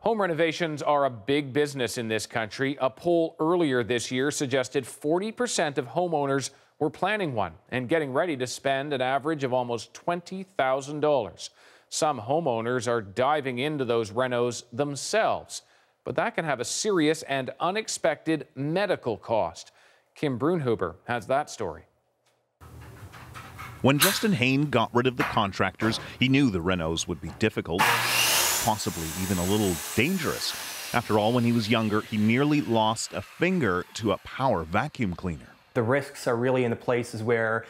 Home renovations are a big business in this country. A poll earlier this year suggested 40% of homeowners were planning one and getting ready to spend an average of almost $20,000. Some homeowners are diving into those renos themselves, but that can have a serious and unexpected medical cost. Kim Brunhuber has that story. When Justin Hain got rid of the contractors, he knew the renos would be difficult, possibly even a little dangerous. After all, when he was younger, he nearly lost a finger to a power vacuum cleaner. The risks are really in the places where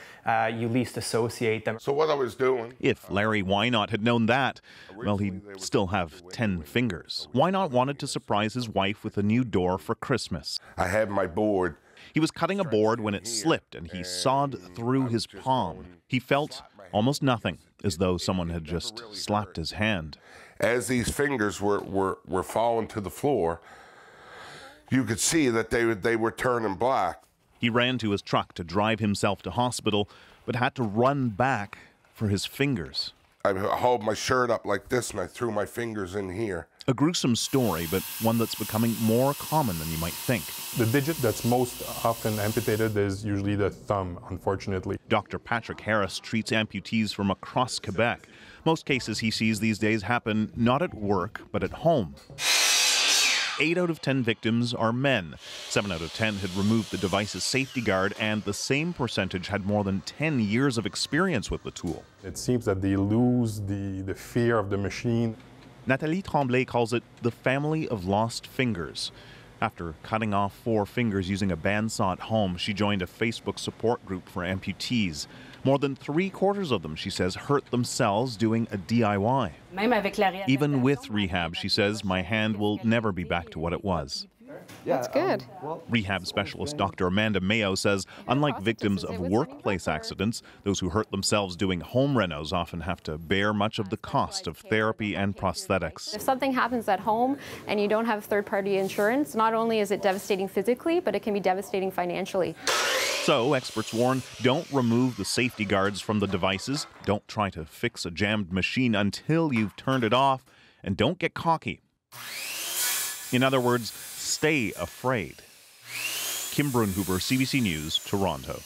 you least associate them. So what I was doing... If Larry Wynot had known that, well, he'd still have 10 fingers. Wynot wanted to surprise his wife with a new door for Christmas. I had my board. He was cutting a board when it slipped and he sawed through his palm. He felt almost nothing, as though someone had just slapped his hand. As these fingers were falling to the floor, you could see that they were turning black. He ran to his truck to drive himself to hospital, but had to run back for his fingers. I held my shirt up like this and I threw my fingers in here. A gruesome story, but one that's becoming more common than you might think. The digit that's most often amputated is usually the thumb, unfortunately. Dr. Patrick Harris treats amputees from across Quebec. Most cases he sees these days happen not at work, but at home. 8 out of 10 victims are men. 7 out of 10 had removed the device's safety guard, and the same percentage had more than 10 years of experience with the tool. It seems that they lose the fear of the machine. Nathalie Tremblay calls it the family of lost fingers. After cutting off 4 fingers using a bandsaw at home, she joined a Facebook support group for amputees. More than 3/4 of them, she says, hurt themselves doing a DIY. Even with rehab, she says, my hand will never be back to what it was. That's good. Rehab specialist Dr. Amanda Mayo says, unlike victims of workplace accidents, those who hurt themselves doing home renos often have to bear much of the cost of therapy and prosthetics. If something happens at home and you don't have third-party insurance, not only is it devastating physically, but it can be devastating financially. So, experts warn, don't remove the safety guards from the devices, don't try to fix a jammed machine until you've turned it off, and don't get cocky. In other words, stay afraid. Kim Brunhuber, CBC News, Toronto.